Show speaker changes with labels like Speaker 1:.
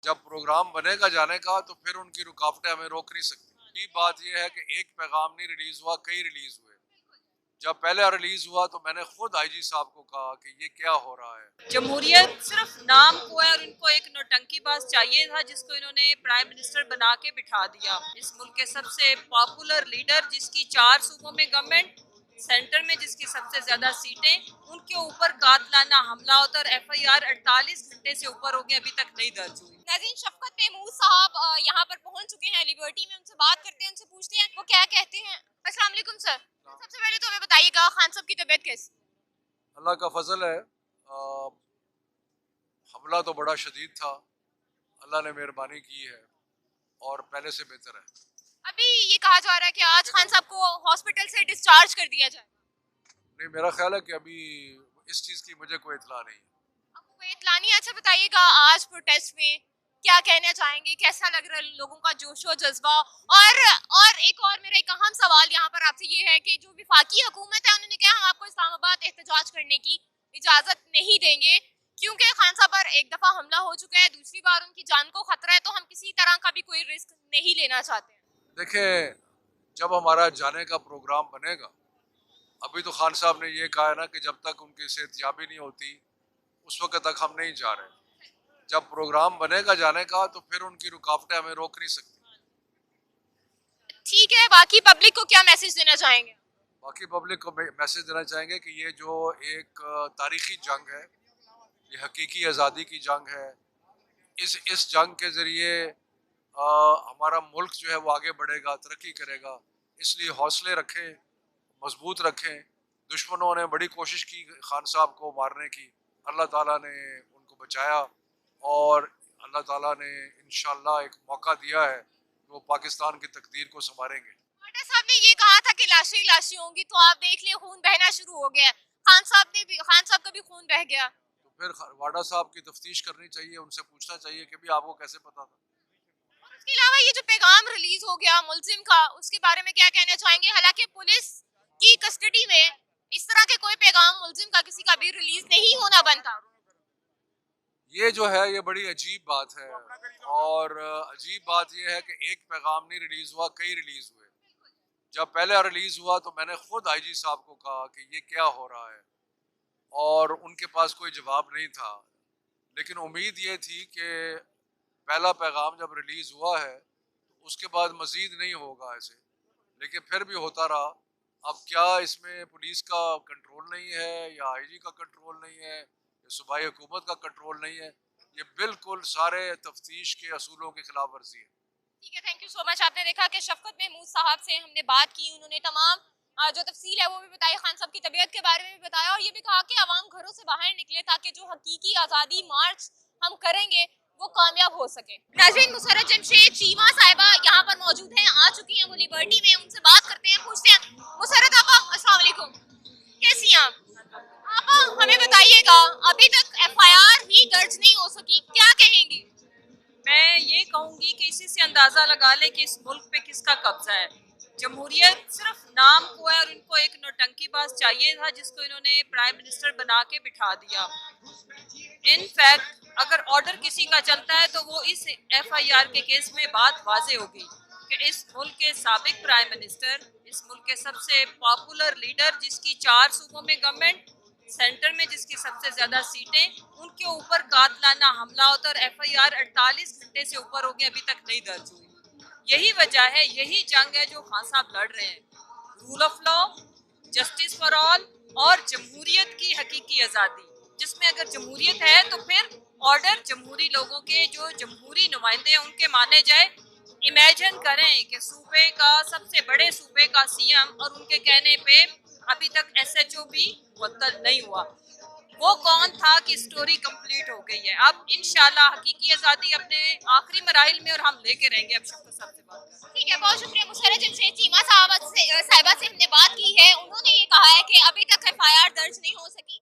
Speaker 1: جب پروگرام بنے گا جانے کا تو پھر ان کی رکاوٹیں ہمیں روک نہیں سکتی. یہ بات یہ ہے کہ ایک پیغام نہیں ریلیز ہوا، کئی ریلیز ہوئے. جب پہلے ریلیز ہوا تو میں نے خود آئی جی صاحب کو کہا کہ یہ کیا ہو رہا ہے.
Speaker 2: جمہوریت صرف نام کو ہے اور ان کو ایک نوٹنکی باز چاہیے تھا جس کو انہوں نے پرائم منسٹر بنا کے بٹھا دیا. اس ملک کے سب سے پاپولر لیڈر جس کی 4 صوبوں میں گورنمنٹ، سینٹر میں جس کی سب سے زیادہ سیٹیں، ان کے اوپر قاتلانہ حملہ ہوتا اور ایف آئی آر 48 گھنٹے سے اوپر ہو گئے ابھی تک نہیں درج ہوئی.
Speaker 3: ناظرین، شفقت محمود صاحب یہاں پر پہنچ چکے ہیں لیبرٹی میں. ان سے بات کرتے ہیں، ان سے پوچھتے ہیں وہ کیا کہتے ہیں. السلام علیکم سر. سب سے پہلے تو ہمیں بتائیے گا خان صاحب کی طبیعت کیسی؟
Speaker 1: اللہ کا فضل ہے. حملہ تو بڑا شدید تھا، اللہ نے مہربانی کی ہے اور پہلے سے بہتر ہے.
Speaker 3: ابھی یہ کہا جا رہا ہے کہ آج خان صاحب کو ہاسپٹل سے ڈسچارج کر دیا جائے.
Speaker 1: نہیں، میرا خیال ہے کہ ابھی اس چیز کی مجھے کوئی اطلاع نہیں ہے.
Speaker 3: آپ کو کوئی اطلاع نہیں ہے؟ اچھا بتائیے گا آج پروٹیسٹ میں کیا کہنا چاہیں گے، کیسا لگ رہا ہے لوگوں کا جوش و جذبہ؟ اور ایک اور میرا ایک اہم سوال یہاں پر آپ سے یہ ہے کہ جو وفاقی حکومت ہے انہوں نے کہا ہم آپ کو اسلام آباد احتجاج کرنے کی اجازت نہیں دیں گے کیونکہ خان صاحب پر ایک دفعہ حملہ ہو چکا ہے، دوسری بار ان کی جان کو خطرہ ہے، تو ہم کسی طرح کا بھی کوئی رسک نہیں لینا چاہتے ہیں.
Speaker 1: دیکھیں، جب ہمارا جانے کا پروگرام بنے گا، ابھی تو خان صاحب نے یہ کہا ہے نا کہ جب تک ان کی صحت یابی نہیں ہوتی اس وقت تک ہم نہیں جا رہے. جب پروگرام بنے گا جانے کا تو پھر ان کی رکاوٹیں ہمیں روک نہیں سکتی.
Speaker 3: ٹھیک ہے، باقی پبلک کو کیا میسج دینا چاہیں گے؟
Speaker 1: باقی پبلک کو میسج دینا چاہیں گے کہ یہ جو ایک تاریخی جنگ ہے، یہ حقیقی آزادی کی جنگ ہے. اس جنگ کے ذریعے ہمارا ملک جو ہے وہ آگے بڑھے گا، ترقی کرے گا. اس لیے حوصلے رکھیں، مضبوط رکھیں. دشمنوں نے بڑی کوشش کی خان صاحب کو مارنے کی، اللہ تعالیٰ نے ان کو بچایا اور اللہ تعالیٰ نے انشاءاللہ ایک موقع دیا ہے کہ وہ پاکستان کی تقدیر کو سنواریں گے.
Speaker 3: واٹا صاحب نے یہ کہا تھا کہ لاشیں ہی لاشیں ہوں گی، تو آپ دیکھ لیں خون بہنا شروع ہو گیا ہے. خان صاحب کا بھی خون بہ گیا.
Speaker 1: تو پھر واڈا صاحب کی تفتیش کرنی چاہیے، ان سے پوچھنا چاہیے کہ بھی آپ کو کیسے پتا تھا.
Speaker 3: اور اس کے علاوہ یہ جو پیغام ریلیز ہو گیا ملزم کا، اس کے بارے میں کیا کہنا چاہیں گے؟ حالانکہ پولیس کی کسٹڈی میں اس طرح کے کوئی پیغام ملزم کا کسی کا بھی ریلیز نہیں ہونا بنتا.
Speaker 1: یہ جو ہے یہ بڑی عجیب بات ہے، اور عجیب بات یہ ہے کہ ایک پیغام نہیں ریلیز ہوا، کئی ریلیز ہوئے. جب پہلے ریلیز ہوا تو میں نے خود آئی جی صاحب کو کہا کہ یہ کیا ہو رہا ہے، اور ان کے پاس کوئی جواب نہیں تھا. لیکن امید یہ تھی کہ پہلا پیغام جب ریلیز ہوا ہے تو اس کے بعد مزید نہیں ہوگا ایسے، لیکن پھر بھی ہوتا رہا. اب کیا اس میں پولیس کا کنٹرول نہیں ہے یا آئی جی کا کنٹرول نہیں ہے یا صوبائی حکومت کا کنٹرول نہیں ہے؟ یہ بالکل سارے تفتیش کے اصولوں کی خلاف ورزی ہے.
Speaker 3: ٹھیک ہے، تھینک یو سو مچ. آپ نے دیکھا کہ شفقت محمود صاحب سے ہم نے بات کی، انہوں نے تمام جو تفصیل ہے وہ بھی بتائی، خان صاحب کی طبیعت کے بارے میں بھی بتایا، اور یہ بھی کہا کہ عوام گھروں سے باہر نکلے تاکہ جو حقیقی آزادی مارچ ہم کریں گے وہ کامیاب ہو سکے. ناظرین، مسرت جمشید چیمہ صاحبہ یہاں پر موجود ہیں، آ چکی ہیں وہ لیبرٹی میں. ان سے بات کرتے ہیں، پوچھتے ہیں. مسرت آپا، السلام علیکم، کیسی ہیں آپ؟ آپا ہمیں بتائیے گا، ابھی تک ایف آئی آر ہی درج نہیں ہو سکی، کیا کہیں گی؟
Speaker 2: میں یہ کہوں گی کہ اسی سے اندازہ لگا لیں کہ اس ملک پہ کس کا قبضہ ہے. جمہوریت صرف نام کو ہے اور ان کو ایک نوٹنکی باز چاہیے تھا جس کو انہوں نے پرائم منسٹر بنا کے بٹھا دیا. ان فیکٹ اگر آرڈر کسی کا چلتا ہے تو وہ اس ایف آئی آر کے کیس میں بات واضح ہوگی کہ اس ملک کے سابق پرائم منسٹر، اس ملک کے سب سے پاپولر لیڈر جس کی 4 صوبوں میں گورنمنٹ، سینٹر میں جس کی سب سے زیادہ سیٹیں، ان کے اوپر قاتلانہ حملہ ہوتا اور ایف آئی آر 48 گھنٹے سے اوپر ہو گئے ابھی تک نہیں درج ہوئی. یہی وجہ ہے، یہی جنگ ہے جو خان صاحب لڑ رہے ہیں. Rule of law, justice for all اور جمہوریت کی حقیقی آزادی، جس میں اگر جمہوریت ہے تو پھر آرڈر جمہوری لوگوں کے جو جمہوری نمائندے ہیں ان کے مانے جائے. امیجن کریں کہ صوبے کا سب سے بڑے صوبے کا سی ایم اور ان کے کہنے پہ ابھی تک ایس ایچ او بھی معطل نہیں ہوا. وہ کون تھا کہ سٹوری کمپلیٹ ہو گئی ہے. اب انشاءاللہ حقیقی آزادی اپنے آخری مراحل میں اور ہم لے کے رہیں گے. اب شفقت صاحب سے بات کریں.
Speaker 3: ٹھیک ہے، بہت شکریہ. مسرت جمشید چیمہ صاحبہ سے ہم نے بات کی ہے، انہوں نے یہ کہا ہے کہ ابھی تک ایف آئی آر درج نہیں ہو سکی.